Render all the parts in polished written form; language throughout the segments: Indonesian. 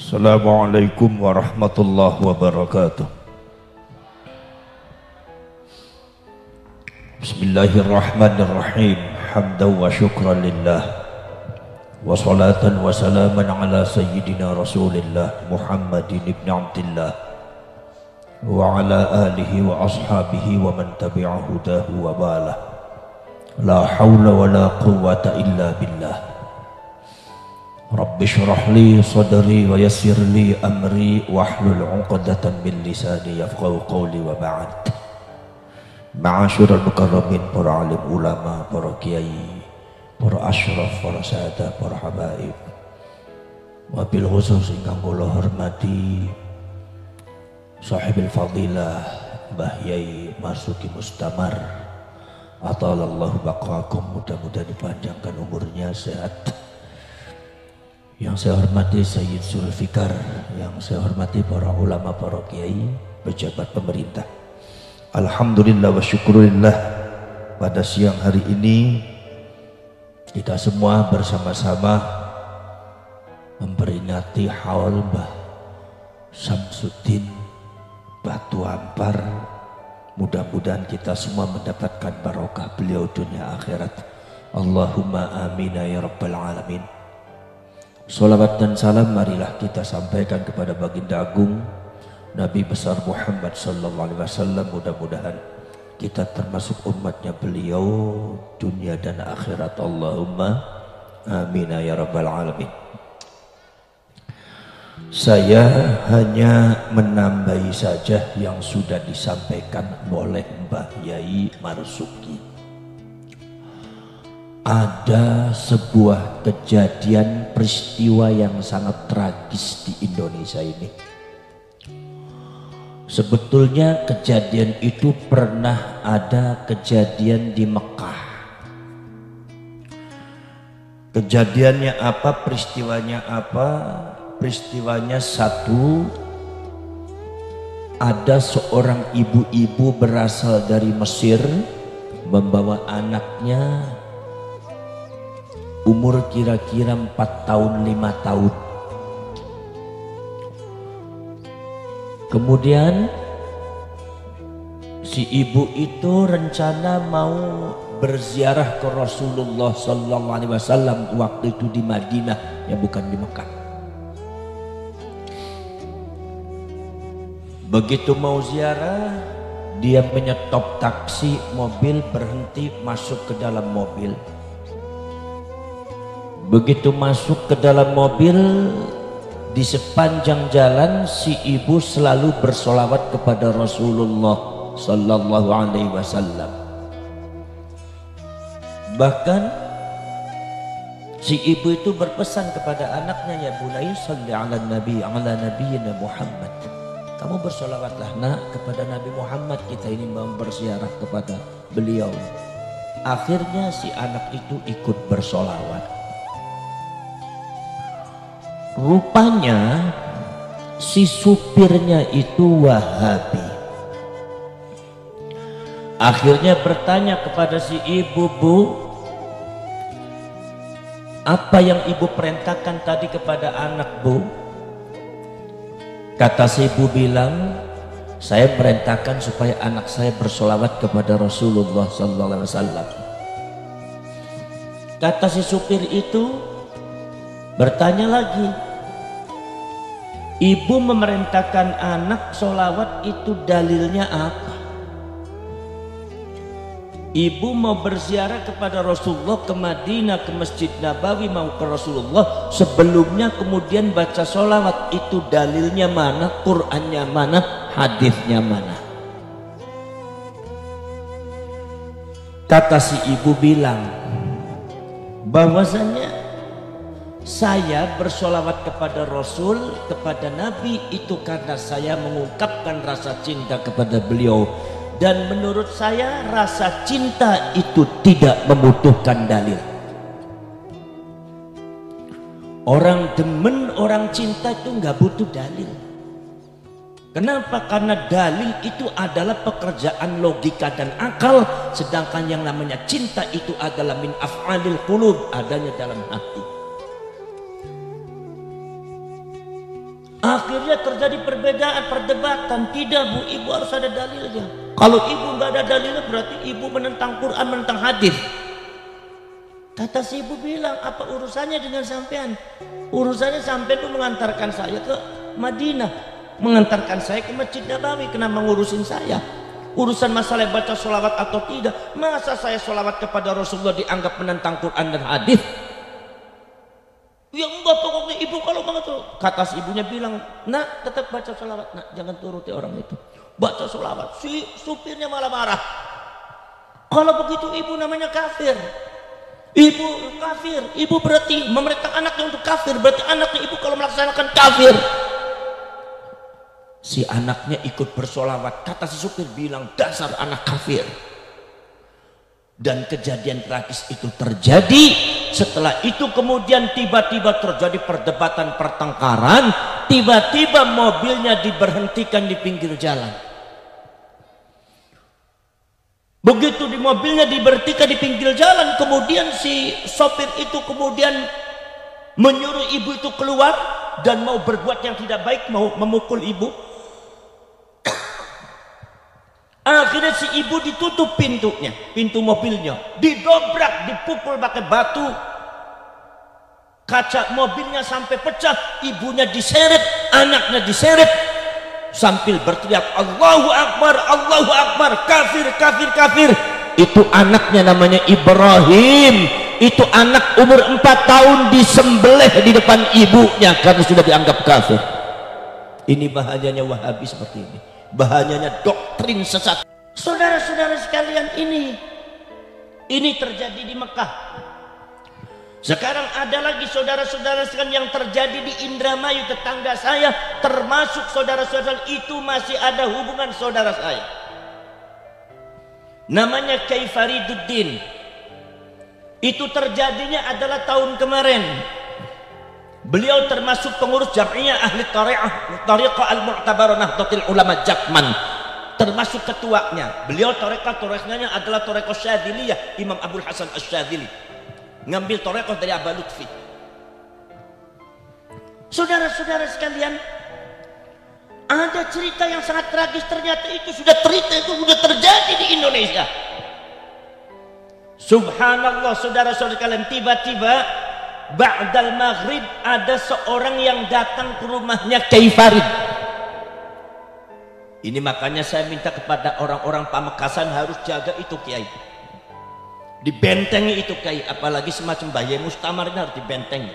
Assalamualaikum warahmatullahi wabarakatuh. Bismillahirrahmanirrahim. Hamdan wa syukran lillah, wa salatan wa salaman ala sayyidina Rasulillah Muhammadin ibn Abdillah wa ala alihi wa ashabihi wa man tabi'a hudahu wa bala. La hawla wa la quwwata illa billah. Rabbi syrah li sadri wa yassir li amri wahlul 'uqdatan min lisani yafqahu qawli wa ba'd. Ma'asyiral mukarramin, para alim ulama, para kiai, para asyraf, para sahadat, para habaib. Wabil khusus ingkang kula hormati sahibil fadilah Mbah Yai Marzuki Mustamar, atalallahu baqaakum, mudah-mudahan dipanjangkan umurnya, sehat. Yang saya hormati Sayyid Zulfikar, yang saya hormati para ulama, para kiai, pejabat pemerintah. Alhamdulillah wa syukurillah, pada siang hari ini kita semua bersama-sama memperingati haul Mbah Samsuddin Batu Ampar. Mudah-mudahan kita semua mendapatkan barokah beliau dunia akhirat. Allahumma amin ya rabbal alamin. Salawat dan salam marilah kita sampaikan kepada baginda agung Nabi besar Muhammad sallallahu alaihi wasallam. Mudah-mudahan kita termasuk umatnya beliau dunia dan akhirat. Allahumma amin ya rabbal alamin. Saya hanya menambahi saja yang sudah disampaikan oleh Mbah Yai Marzuki. Ada sebuah kejadian peristiwa yang sangat tragis di Indonesia ini. Sebetulnya kejadian itu pernah ada kejadian di Mekah. Kejadiannya apa? Peristiwanya apa? Peristiwanya satu, ada seorang ibu-ibu berasal dari Mesir membawa anaknya umur kira-kira 4 tahun 5 tahun. Kemudian si ibu itu rencana mau berziarah ke Rasulullah sallallahu alaihi wasallam waktu itu di Madinah, ya bukan di Mekah. Begitu mau ziarah, dia menyetop taksi, mobil berhenti, masuk ke dalam mobil. Begitu masuk ke dalam mobil, di sepanjang jalan si ibu selalu bersolawat kepada Rasulullah sallallahu alaihi wasallam. Bahkan si ibu itu berpesan kepada anaknya, ya bunayya shalli ala nabiyyina Muhammad. Kamu bersolawatlah nak kepada Nabi Muhammad, kita ini mau berziarah kepada beliau. Akhirnya si anak itu ikut bersolawat. Rupanya si supirnya itu Wahabi. Akhirnya bertanya kepada si ibu, "Bu, apa yang ibu perintahkan tadi kepada anak, Bu?" Kata si ibu bilang, "Saya perintahkan supaya anak saya bersolawat kepada Rasulullah sallallahu alaihi wasallam." Kata si supir itu bertanya lagi, "Ibu memerintahkan anak solawat itu dalilnya apa? Ibu mau berziarah kepada Rasulullah ke Madinah, ke Masjid Nabawi, mau ke Rasulullah, sebelumnya kemudian baca solawat, itu dalilnya mana? Qur'annya mana? Hadisnya mana?" Kata si ibu bilang bahwasanya saya bersolawat kepada Rasul, kepada Nabi itu karena saya mengungkapkan rasa cinta kepada beliau. Dan menurut saya rasa cinta itu tidak membutuhkan dalil. Orang demen, orang cinta itu nggak butuh dalil. Kenapa? Karena dalil itu adalah pekerjaan logika dan akal. Sedangkan yang namanya cinta itu adalah min af'alil qulub, adanya dalam hati. Akhirnya terjadi perbedaan, perdebatan. Tidak bu, ibu harus ada dalilnya. Kalau ibu nggak ada dalilnya berarti ibu menentang Quran, menentang hadis. Kata si ibu bilang, apa urusannya dengan sampean? Urusannya sampean itu mengantarkan saya ke Madinah, mengantarkan saya ke Masjid Nabawi. Kenapa ngurusin saya? Urusan masalah baca sholawat atau tidak, masa saya sholawat kepada Rasulullah dianggap menentang Quran dan hadis? Ya enggak, pokoknya ibu kalau banget tuh. Kata si ibunya bilang, nak tetap baca sholawat, nak jangan turuti orang itu. Baca sholawat, si supirnya malah marah. Kalau begitu ibu namanya kafir. Ibu kafir, ibu berarti memerintah anaknya untuk kafir, berarti anaknya ibu kalau melaksanakan kafir. Si anaknya ikut bersolawat, kata si supir bilang, dasar anak kafir. Dan kejadian tragis itu terjadi. Setelah itu kemudian tiba-tiba terjadi perdebatan, pertengkaran. Tiba-tiba mobilnya diberhentikan di pinggir jalan. Begitu di mobilnya diberhentikan di pinggir jalan, kemudian si sopir itu kemudian menyuruh ibu itu keluar dan mau berbuat yang tidak baik, mau memukul ibu. Akhirnya si ibu ditutup pintunya, pintu mobilnya, didobrak, dipukul pakai batu, kaca mobilnya sampai pecah, ibunya diseret, anaknya diseret, sambil berteriak Allahu Akbar, Allahu Akbar, kafir, kafir, kafir. Itu anaknya namanya Ibrahim. Itu anak umur 4 tahun disembelih di depan ibunya karena sudah dianggap kafir. Ini bahayanya Wahabi seperti ini. Bahayanya doktrin sesat. Saudara-saudara sekalian, ini terjadi di Mekah. Sekarang ada lagi saudara-saudara sekalian yang terjadi di Indramayu, tetangga saya, termasuk saudara-saudara itu masih ada hubungan saudara saya. Namanya Kyai Fariduddin. Itu terjadinya adalah tahun kemarin. Beliau termasuk pengurus Jam'iyah Ahli Tariqah Al-Mu'tabarah Nahdlatul Ulama Jakman, termasuk ketuanya. Beliau tarekat-tarekatnya adalah tarekat Syadziliyah, Imam Abdul Hasan Asy-Syadzili, ngambil tarekat dari Aba Lutfi. Saudara-saudara sekalian, ada cerita yang sangat tragis. Ternyata itu sudah terjadi di Indonesia. Subhanallah, saudara-saudara sekalian, tiba-tiba ba'dal maghrib ada seorang yang datang ke rumahnya Kyai Farid. Ini makanya saya minta kepada orang-orang Pamekasan harus jaga itu kiai, dibentengi itu kiai, apalagi semacam Baye Mustamar ini harus dibentengi.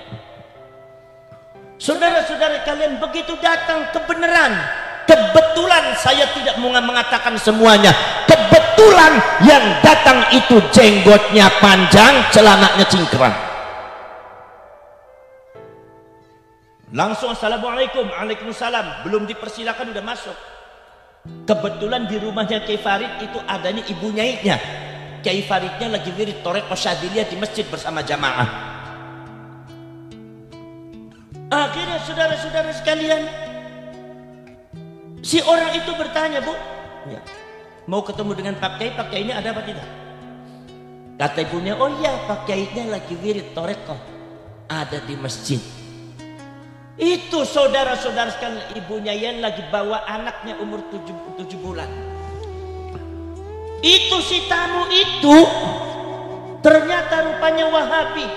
Saudara-saudara kalian, begitu datang kebenaran, kebetulan saya tidak mau mengatakan semuanya, kebetulan yang datang itu jenggotnya panjang, celananya cingkrang. Langsung assalamualaikum, waalaikumsalam, belum dipersilakan udah masuk. Kebetulan di rumahnya Kyai Farid itu adanya ibu nyaitnya. Kyai Faridnya lagi wirid Thariqah Syadziliyah di masjid bersama jamaah. Akhirnya saudara-saudara sekalian, si orang itu bertanya, Bu, ya, mau ketemu dengan Pak Kyai, Pak Kyai ini ada apa tidak? Kata ibunya, oh iya, Pak Kyainya lagi wirid Thariqah, ada di masjid. Itu saudara-saudara sekalian, ibunya yang lagi bawa anaknya umur 7 bulan. Itu si tamu itu ternyata rupanya Wahabi.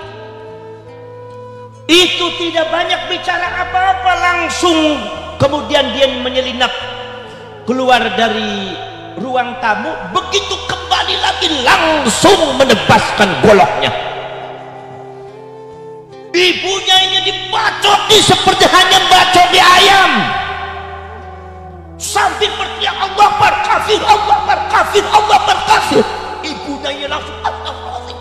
Itu tidak banyak bicara apa-apa, langsung kemudian dia menyelinap keluar dari ruang tamu. Begitu kembali lagi langsung menebaskan goloknya. Ibunya ini dibacoti seperti hanya bacoti ayam, sambil berteriak Allah Akbar kafir, Allah Akbar kafir, Allah Akbar kafir. Ibunya ini langsung astagfirullahaladzim,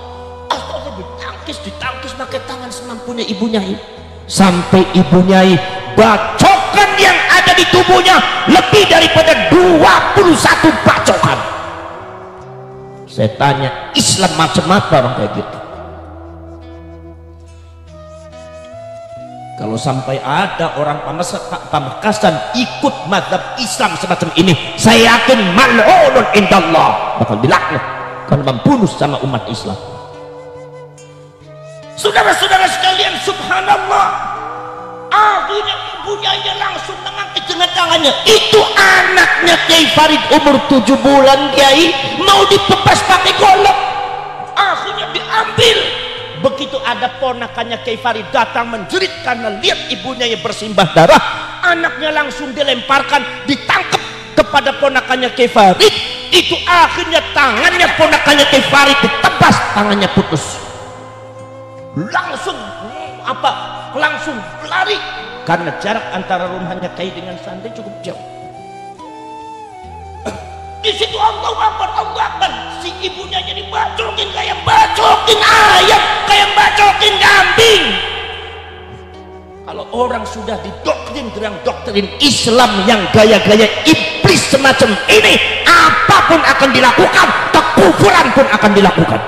astagfirullah, ditangkis pakai tangan semampunya ibunya ini, sampai ibunya ini bacokan yang ada di tubuhnya lebih daripada 21 bacokan. Saya tanya, Islam macam apa orang kayak gitu? Kalau sampai ada orang Pamekasan ikut mazhab Islam semacam ini, saya yakin mal'unun indallah, bakal dilaknat karena membunuh sama umat Islam. Saudara-saudara sekalian, subhanallah, Akhirnya ibunya langsung mengangkat dengan tangannya. Itu anaknya Kiai Farid umur 7 bulan Kiai, mau dipepes pakai golok. Akhirnya diambil. Begitu ada ponakannya Kiai Farid datang menjerit karena lihat ibunya yang bersimbah darah, anaknya langsung dilemparkan, ditangkap kepada ponakannya Kiai Farid. Itu akhirnya tangannya ponakannya Kiai Farid ditebas, tangannya putus. Langsung lari karena jarak antara rumahnya Kiai dengan santri cukup jauh. Di situ Allahu Akbar, si ibunya jadi bacokin kayak bacokin ayam, kayak bacokin kambing. Kalau orang sudah didoktrin dengan doktrin Islam yang gaya-gaya iblis semacam ini, apapun akan dilakukan, kekufuran pun akan dilakukan.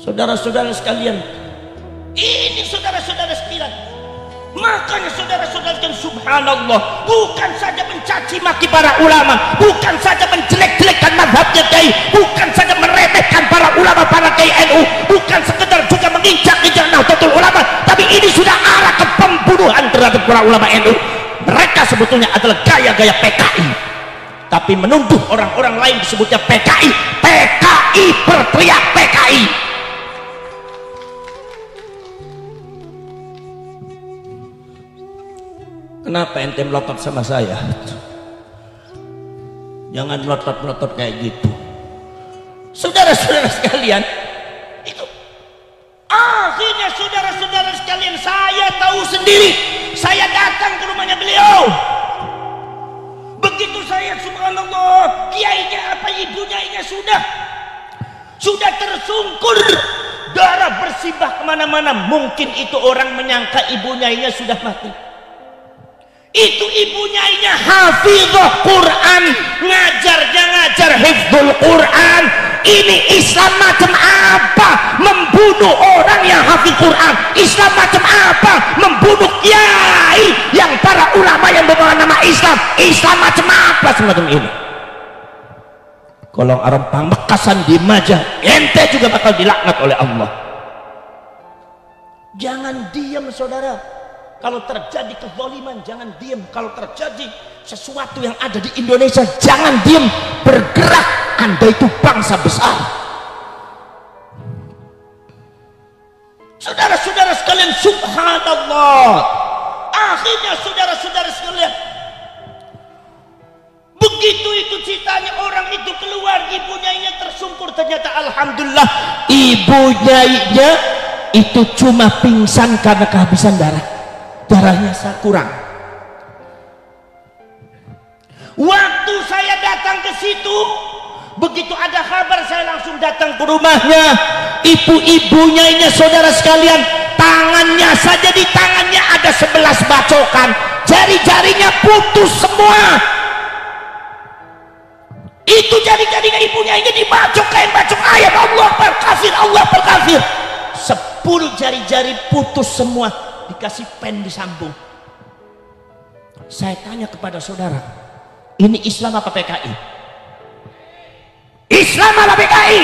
Saudara-saudara sekalian, ini saudara-saudara sekalian, makanya saudara-saudara sekalian, subhanallah, bukan saja mencaci maki para ulama, bukan saja menjelek-jelekkan mazhabnya Kiai, bukan saja meremehkan para ulama, para Kiai NU, bukan sekedar juga menginjak-injak Nahdlatul Ulama, tapi ini sudah arah ke pembunuhan terhadap para ulama NU. Mereka sebetulnya adalah gaya-gaya PKI, tapi menuduh orang-orang lain disebutnya PKI. PKI berteriak PKI. Kenapa ente melotot sama saya? Jangan melotot-melotot kayak gitu. Saudara-saudara sekalian, itu akhirnya saudara-saudara sekalian, saya tahu sendiri. Saya datang ke rumahnya beliau. Begitu saya, subhanallah, kiainya apa ibunya sudah tersungkur, darah bersimbah kemana-mana. Mungkin itu orang menyangka ibunya sudah mati. Itu ibunya hafizah Quran, ngajar hifdzul Quran. Ini Islam macam apa membunuh orang yang hafiz Quran? Islam macam apa membunuh kiai yang para ulama yang membawa nama Islam? Islam macam apa semacam ini? Kalau orang Pamekasan di Majah, ente juga bakal dilaknat oleh Allah. Jangan diam saudara. Kalau terjadi kezaliman, jangan diam. Kalau terjadi sesuatu yang ada di Indonesia, jangan diam, bergerak. Anda itu bangsa besar. Saudara-saudara sekalian, subhanallah, akhirnya saudara-saudara sekalian, begitu itu ceritanya, orang itu keluar, ibunya tersungkur. Ternyata alhamdulillah ibunya itu cuma pingsan karena kehabisan darahnya kurang. Waktu saya datang ke situ, begitu ada kabar saya langsung datang ke rumahnya. Ibu-ibunya saudara sekalian, tangannya saja, di tangannya ada 11 bacokan, jari-jarinya putus semua. Itu jari-jarinya ibunya dibacok kayak bacok ayam. Allah berkafir, Allah berkafir. 10 jari-jari putus semua, dikasih pen disambung. Saya tanya kepada saudara, ini Islam apa PKI? Islam apa PKI?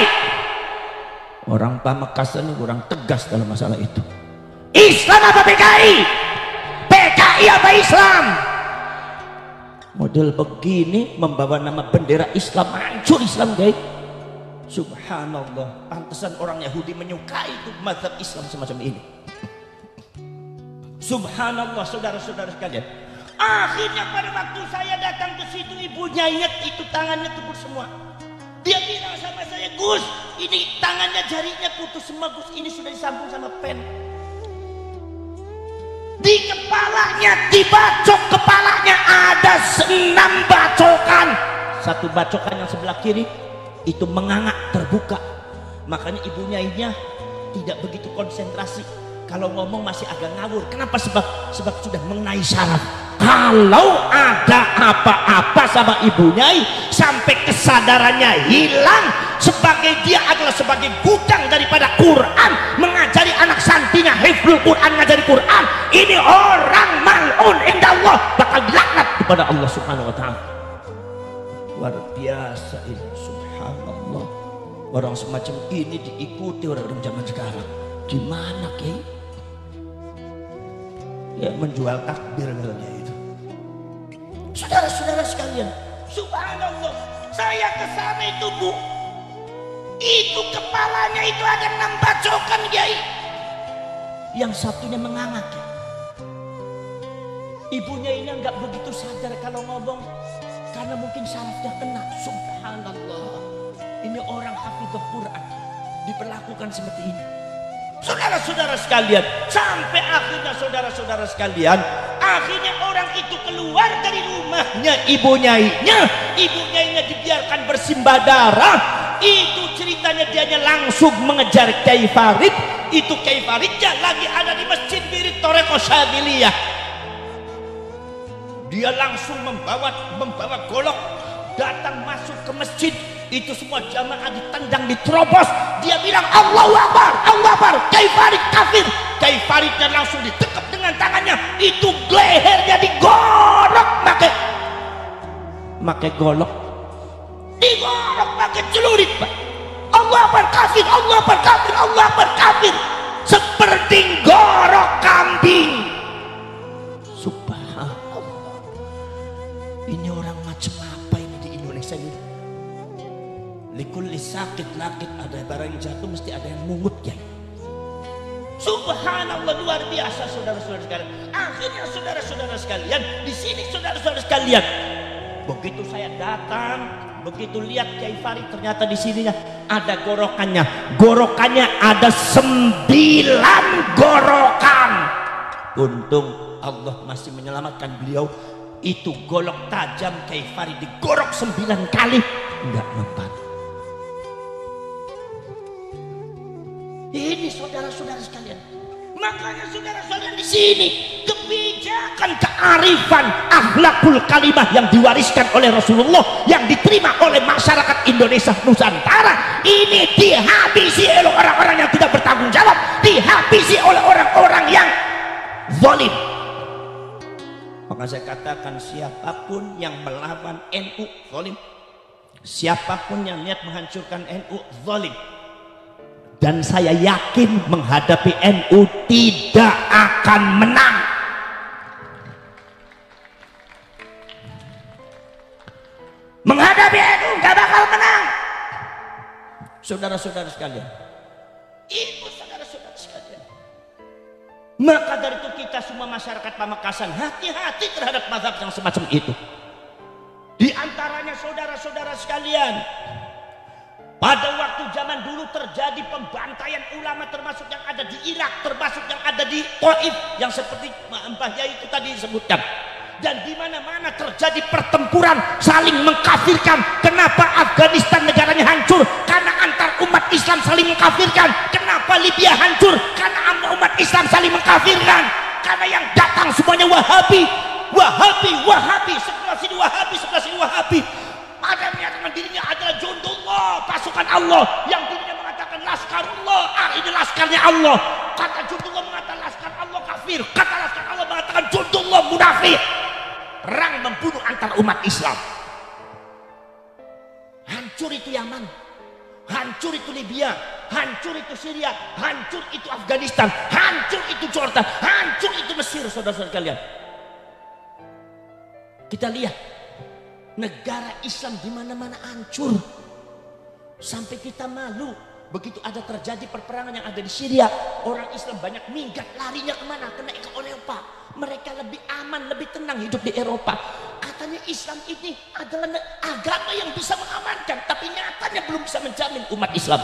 Orang Pamekasan ini kurang tegas dalam masalah itu. Islam apa PKI? PKI apa Islam? Model begini membawa nama bendera Islam, hancur Islam guys. Subhanallah, pantesan orang Yahudi menyukai itu mazhab Islam semacam ini. Subhanallah, saudara-saudara sekalian. Akhirnya pada waktu saya datang ke situ, ibunya itu tangannya tebus semua. Dia bilang sama saya, Gus, ini tangannya, jarinya putus semua Gus, ini sudah disambung sama pen. Di kepalanya, dibacok kepalanya ada 6 bacokan. 1 bacokan yang sebelah kiri itu mengangak terbuka. Makanya ibunya tidak begitu konsentrasi. Kalau ngomong masih agak ngawur. Kenapa? Sebab sudah mengenai syaraf. Kalau ada apa-apa sama ibunya sampai kesadarannya hilang, sebagai dia adalah sebagai gudang daripada Quran, mengajari anak santrinya hifdzul Quran, ngajari Quran, ini orang mal'un indallah, bakal dilaknat kepada Allah Subhanahu wa taala. Luar biasa ini, subhanallah. Orang semacam ini diikuti orang zaman sekarang. Gimana Kiai? Ya menjual takbir katanya itu. Saudara-saudara sekalian, subhanallah, saya ke sana itu Bu, itu kepalanya itu ada 6 bacokan Kiai, yang satunya menganga Kiai. Ibunya ini enggak begitu sadar kalau ngomong, karena mungkin sarafnya kena. Subhanallah, ini orang hafidz Quran diperlakukan seperti ini. Saudara-saudara sekalian, sampai akhirnya saudara-saudara sekalian, akhirnya orang itu keluar dari rumahnya ibunya dibiarkan bersimbah darah. Itu ceritanya dianya langsung mengejar Kiai Farid. Itu Kiai Faridnya lagi ada di masjid Birit Toreko Syadiliyah. Dia langsung membawa golok datang masuk ke masjid. Itu semua jamaah ditendang, diterobos. Dia bilang Allahu Akbar, Allahu Akbar, Kiai Farid kafir. Kiai Faridnya langsung ditekap dengan tangannya. Itu lehernya digorok pakai golok, digorok pakai celurit Pak. Allahu Akbar kafir, Allahu Akbar kafir, Allahu Akbar kafir. Seperti gorok kambing. Subhanallah. Ini orang macam apa ini di Indonesia ini? Likulli sakit lakit, ada barang yang jatuh mesti ada yang mungut ya. Subhanallah, luar biasa saudara-saudara sekalian. Akhirnya saudara-saudara sekalian, di sini saudara-saudara sekalian, begitu saya datang, begitu lihat Kiai Farid, ternyata di sininya ada gorokannya ada 9 gorokan. Untung Allah masih menyelamatkan beliau. Itu golok tajam Kiai Farid digorok 9 kali enggak mempan. Ini saudara-saudara sekalian. Makanya saudara-saudara di sini kebijakan, kearifan, akhlakul kalimah yang diwariskan oleh Rasulullah, yang diterima oleh masyarakat Indonesia Nusantara, ini dihabisi oleh orang-orang yang tidak bertanggung jawab, dihabisi oleh orang-orang yang zalim. Maka saya katakan, siapapun yang melawan NU zalim, siapapun yang niat menghancurkan NU zalim. Dan saya yakin menghadapi NU tidak akan menang. Menghadapi NU gak bakal menang. Saudara-saudara sekalian, itu saudara-saudara sekalian. Maka dari itu kita semua masyarakat Pamekasan hati-hati terhadap mazhab yang semacam itu. Di antaranya saudara-saudara sekalian, pada waktu zaman dulu terjadi pembantaian ulama, termasuk yang ada di Irak, termasuk yang ada di Taif, yang seperti Mbah Yai itu tadi disebutkan. Dan di mana-mana terjadi pertempuran saling mengkafirkan. Kenapa Afghanistan negaranya hancur? Karena antar umat Islam saling mengkafirkan. Kenapa Libya hancur? Karena umat Islam saling mengkafirkan. Karena yang datang semuanya Wahabi, sebelah sini Wahabi, sebelah sini Wahabi. Ada yang menyatakan dirinya adalah jundullah, pasukan Allah, yang dirinya mengatakan laskarullah, ini laskarnya Allah. Kata jundullah mengatakan laskar Allah kafir, kata laskar Allah mengatakan jundullah munafik. Perang membunuh antar umat Islam. Hancur itu Yaman, hancur itu Libya, hancur itu Syria, hancur itu Afghanistan, hancur itu Jordan, hancur itu Mesir. Saudara-saudara sekalian, kita lihat negara Islam di mana-mana hancur, sampai kita malu. Begitu ada terjadi perperangan yang ada di Syria, orang Islam banyak minggat, larinya kemana? Kena ke Eropa. Mereka lebih aman, lebih tenang hidup di Eropa. Katanya Islam ini adalah agama yang bisa mengamankan, tapi nyatanya belum bisa menjamin umat Islam.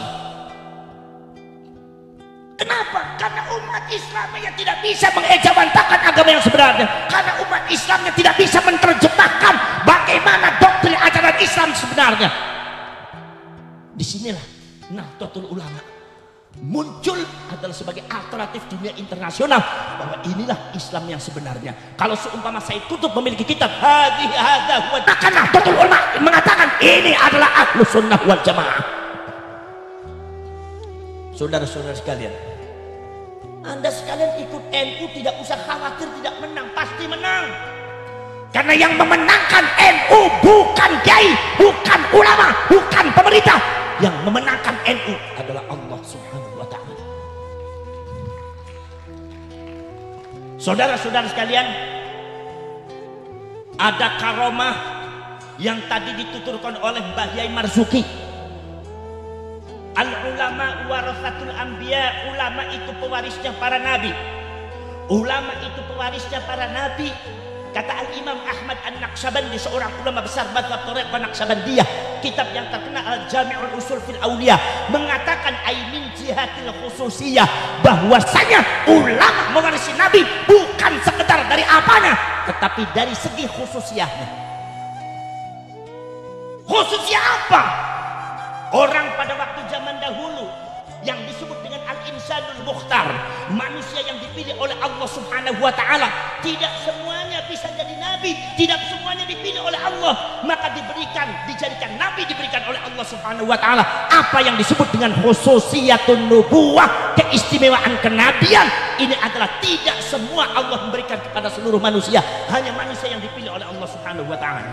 Kenapa? Karena umat Islamnya tidak bisa mengejawantakan agama yang sebenarnya. Karena umat Islamnya tidak bisa menerjemahkan bagaimana doktrin ajaran Islam sebenarnya. Disinilah Nahdlatul Ulama muncul adalah sebagai alternatif dunia internasional, bahwa inilah Islam yang sebenarnya. Kalau seumpama Said Qutb memiliki kitab maka Nahdlatul Ulama mengatakan ini adalah Ahlus Sunnah wal Jamaah. Saudara-saudara sekalian, Anda sekalian ikut NU tidak usah khawatir tidak menang, pasti menang. Karena yang memenangkan NU bukan kiai, bukan ulama, bukan pemerintah. yang memenangkan NU adalah Allah Subhanahu wa Ta'ala. Saudara-saudara sekalian, ada karomah yang tadi dituturkan oleh Mbah Yai Marzuki. Al ulama warasatul anbiya, ulama itu pewarisnya para nabi. Ulama itu pewarisnya para nabi. Kata Al-Imam Ahmad An-Naqsyabandi, seorang ulama besar mazhab Thariqah Naqsyabandiyah, kitab yang terkenal Al-Jami'ul Usul fil Awliya, mengatakan min jihatil khususiyah, bahwasanya ulama mewarisi nabi bukan sekedar dari apanya, tetapi dari segi khususiyahnya. Khususnya apa? Orang pada waktu zaman dahulu yang disebut dengan al-insanul mukhtar, manusia yang dipilih oleh Allah Subhanahu wa Ta'ala, tidak semuanya bisa jadi nabi, tidak semuanya dipilih oleh Allah, maka dijadikan nabi, diberikan oleh Allah Subhanahu wa Ta'ala apa yang disebut dengan khususiyatun nubuwah, keistimewaan kenabian. Ini adalah tidak semua Allah memberikan kepada seluruh manusia, hanya manusia yang dipilih oleh Allah Subhanahu wa Ta'ala.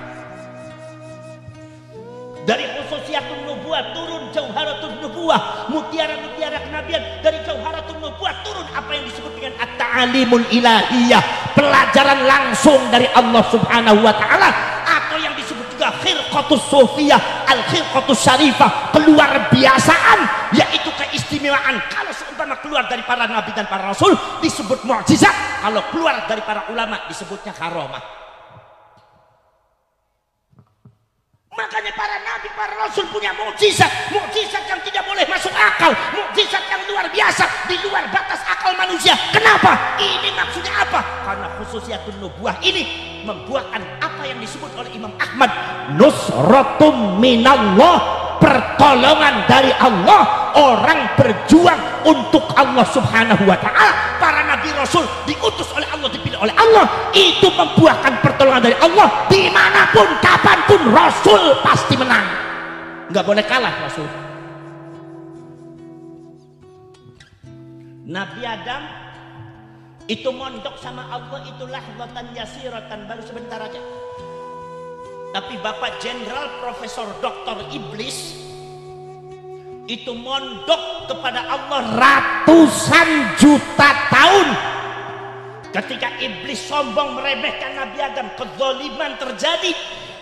Dari khususiyatun nubuwah turun jauharatun nubuwah, mutiara-mutiara kenabian. Dari jauharatun nubuwah turun apa yang disebut dengan at-ta'alimul ilahiyah, pelajaran langsung dari Allah Subhanahu wa Ta'ala, atau yang disebut juga khirqatus sufiyah, al-khirqatus syarifah, keluar biasaan, yaitu keistimewaan. Kalau seumpama keluar dari para nabi dan para rasul disebut mukjizat, kalau keluar dari para ulama disebutnya karomah. Makanya para nabi, para rasul punya mukjizat, mukjizat yang tidak boleh masuk akal, mukjizat yang luar biasa, di luar batas akal manusia. Kenapa? Ini maksudnya apa? Karena khususiyatun nubuwah ini membuahkan apa yang disebut oleh Imam Ahmad, nusratum minallah, pertolongan dari Allah. Orang berjuang untuk Allah Subhanahu wa Ta'ala, para nabi rasul diutus oleh Allah, dipilih oleh Allah, itu membuahkan pertolongan dari Allah. Dimanapun kapanpun rasul pasti menang, nggak boleh kalah rasul. Nabi Adam itu mondok sama Allah itu lahzatan yasiratan, baru sebentar aja. Tapi Bapak Jenderal Profesor Dr. Iblis itu mondok kepada Allah ratusan juta tahun. Ketika iblis sombong meremehkan Nabi Adam, kezaliman terjadi,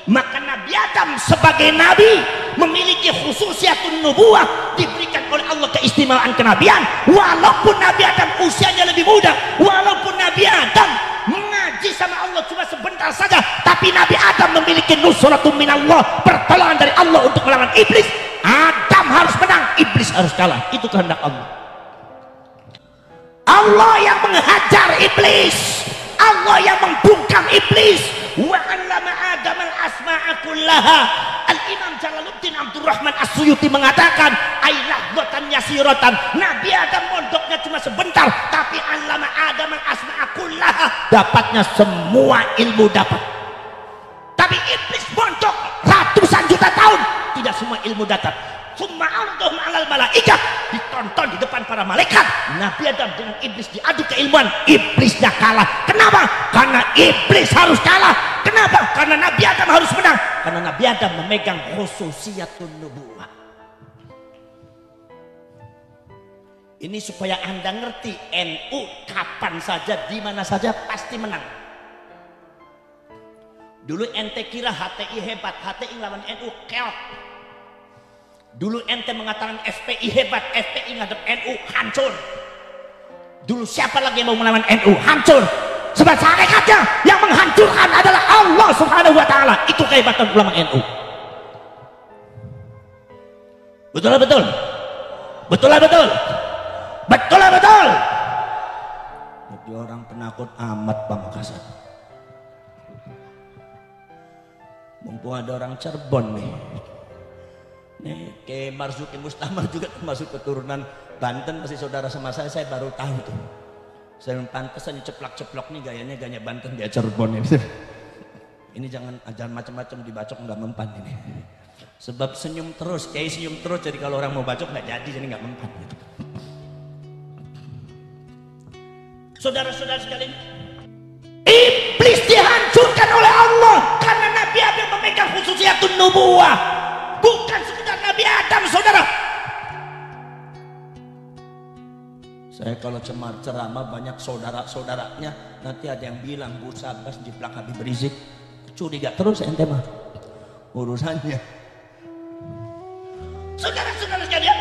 maka Nabi Adam sebagai nabi memiliki khususiyatun nubuwah, diberikan oleh Allah keistimewaan kenabian. Walaupun Nabi Adam usianya lebih muda, walaupun Nabi Adam mengaji sama Allah cuma sebentar saja, tapi Nabi Adam memiliki nusratum minallah, pertolongan dari Allah untuk melawan iblis. Adam harus menang, iblis harus kalah. Itu kehendak Allah. Allah yang menghajar iblis, Allah yang membungkam iblis. Wa 'allama Adam al-asma'a kullaha. Al-Imam Jalaluddin Abdurrahman As-Suyuti mengatakan, ailahdzatan yasiratan, Nabi Adam mondoknya cuma sebentar, tapi 'allama Adam al-asma'a kullaha, dapatnya semua ilmu dapat. Tapi iblis mondok ratusan juta tahun, tidak semua ilmu dapat. Summa ardhum 'alal malaikah, ditonton di depan para malaikat. Nabi Adam dengan iblis diadu keilmuan, iblisnya kalah. Kenapa? Karena iblis harus kalah. Kenapa? Karena Nabi Adam harus menang. Karena Nabi Adam memegang khususiyatun nubuwah. Ini supaya Anda ngerti, NU kapan saja, di mana saja pasti menang. Dulu ente kira HTI hebat, HTI lawan NU keok. Dulu ente mengatakan FPI hebat, FPI ngadep NU hancur. Dulu siapa lagi yang mau melawan NU? Hancur. Sebab hakikatnya yang menghancurkan adalah Allah Subhanahu wa Ta'ala. Itu kehebatan ulama NU. Betul lah betul. Betul lah betul. Betul lah betul. Jadi orang penakut amat Pamekasan. Mumpung ada orang Cirebon nih. Nih, kayak Marzuki Mustamar juga termasuk keturunan Banten, masih saudara sama saya baru tahu tuh. Saya pantesan ceplok-ceplok nih gayanya gaya Banten, dia Cirebon ini. Ini jangan macam-macam dibacok, nggak mempan ini. Sebab senyum terus, kayak senyum terus, jadi kalau orang mau bacok nggak jadi nggak mempan. Gitu. Saudara-saudara sekalian, iblis dihancurkan oleh Allah karena Nabi Adam memegang khususiyatun nubuwah. Bukan sekedar Nabi Nabi Adam, saudara. Saya kalau ceramah banyak saudara-saudaranya, nanti ada yang bilang Bu Sabas di belakang Habib Rizik. Curiga terus ente mah urusannya. Saudara-saudara sekalian,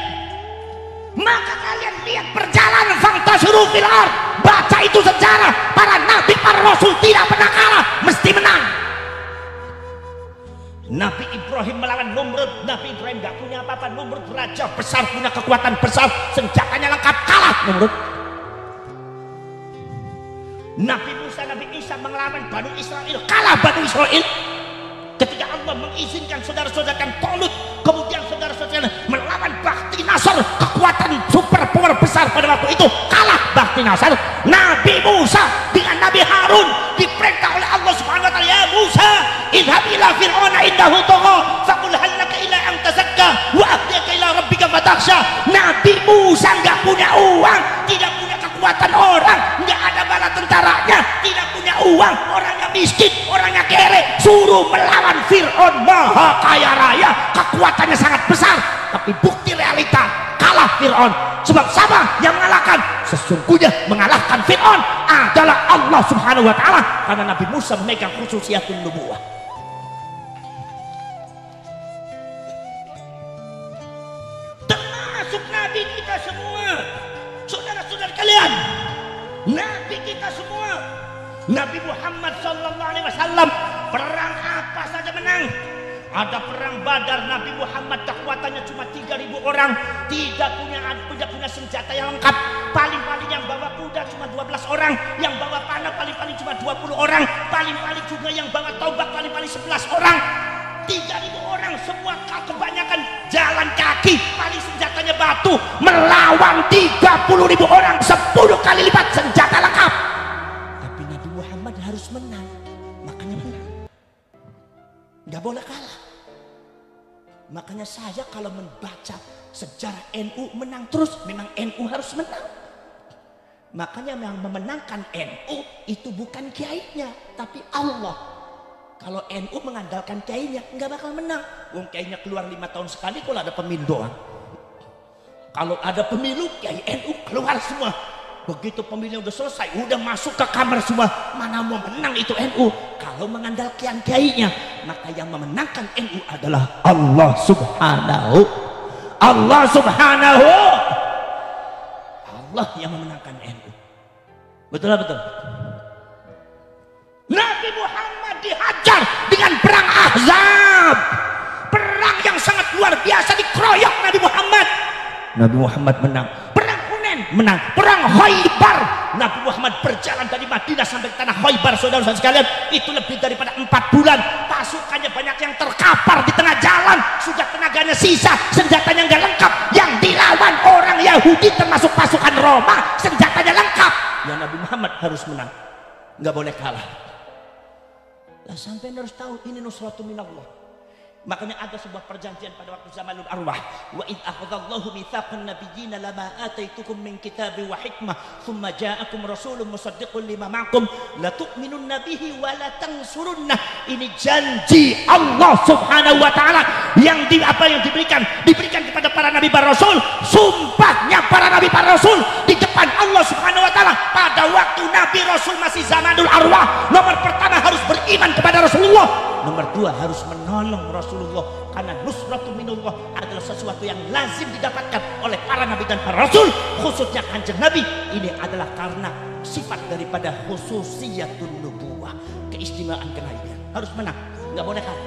maka kalian lihat perjalanan fantasiru fil ard. Baca itu sejarah, para nabi, para rasul tidak pernah kalah, mesti menang. Nabi Ibrahim melawan Numrud. Nabi Ibrahim gak punya apa-apa. Numrud raja besar, punya kekuatan besar, senjatanya lengkap, kalah Numrud. Nabi Musa, Nabi Isa melawan Banu Israel, kalah Banu Israel. Ketika Allah mengizinkan saudara-saudara Tolut, kemudian saudara-saudara melawan Bakti Nasr, kekuatan super power besar pada waktu itu, kalah Bakti Nasr. Nabi Musa dengan Nabi Harun diperintah oleh Allah Subhanahu wa taala, ya Musa, idhab ila fir'auna indahu tagha faqul hal laka ila an tazakka wa ahdika ila rabbika fatakhsha. Nabi Musa enggak punya uang, tidak punya kekuatan orang, enggak ada bala tentaranya, tidak punya uang, orangnya miskin, orangnya kere, suruh melawan Fir'aun maha kaya raya, kekuatannya sangat besar, tapi bukti realita kalah Fir'aun. Sebab siapa yang mengalahkan? Sesungguhnya mengalahkan Fir'aun adalah Allah Subhanahu wa taala, karena Nabi Musa memegang khususiyatun nubuwah. Termasuk Nabi kita semua, saudara-saudara kalian, Nabi kita semua, Nabi Muhammad sallallahu alaihi wasallam, perang apa saja menang. Ada perang Badar, Nabi Muhammad kekuatannya cuma 3.000 orang, tidak punya senjata yang lengkap. Paling-paling yang bawa kuda cuma 12 orang, yang bawa panah paling-paling cuma 20 orang, paling-paling juga yang bawa tombak paling-paling 11 orang. 3.000 orang semua, kebanyakan jalan kaki, paling senjatanya batu, melawan 30.000 orang, 10 kali lipat senjata lengkap. Tapi Nabi Muhammad harus menang, makanya menang, nggak boleh kalah. Makanya saya kalau membaca sejarah NU menang terus, memang NU harus menang. Makanya yang memenangkan NU itu bukan kiainya, tapi Allah. Kalau NU mengandalkan kiainya nggak bakal menang. Wong kiainya keluar 5 tahun sekali kalau ada pemilu doang. Kalau ada pemilu, kiai NU keluar semua. Begitu pemilu udah selesai, udah masuk ke kamar semua. Mana mau menang itu NU? Kalau mengandalkan kiainya, maka yang memenangkan NU adalah Allah Subhanahu. Allah Subhanahu. Allah yang memenangkan NU. Betul lah, betul. Nabi Muhammad dihajar dengan perang Ahzab, perang yang sangat luar biasa, dikeroyok Nabi Muhammad. Nabi Muhammad menang. Perang Hunain menang. Perang Khaybar, Nabi Muhammad berjalan dari Madinah sampai ke tanah Khaybar, saudara-saudara sekalian, itu lebih daripada 4 bulan. Pasukannya banyak yang terkapar di tengah jalan, sudah tenaganya sisa, senjatanya nggak lengkap. Yang dilawan orang Yahudi termasuk pasukan Roma, senjatanya lengkap. Ya Nabi Muhammad harus menang, nggak boleh kalah. Lah sampai harus tahu ini nusratu minallah. Makanya ada sebuah perjanjian pada waktu zamanul arwah. Wa id akhadallahu mitsaqan nabiyyin lama ataitukum min kitabi wa hikmah thumma ja'akum rasulun musaddiqun lima ma'akum la tu'minunna bihi wa la tansurunna. Ini janji Allah Subhanahu wa taala yang diberikan kepada para nabi para rasul. Sumpahnya para nabi para rasul di depan Allah Subhanahu wa taala pada waktu nabi rasul masih zamanul arwah. Nomor pertama harus beriman kepada Rasulullah. Nomor 2 harus menolong Rasulullah, karena nusratu minallah adalah sesuatu yang lazim didapatkan oleh para nabi dan para rasul, khususnya kanjeng Nabi. Ini adalah karena sifat daripada khususiyatun nubuwah, keistimewaan kenabian. Harus menang, nggak boleh kalah.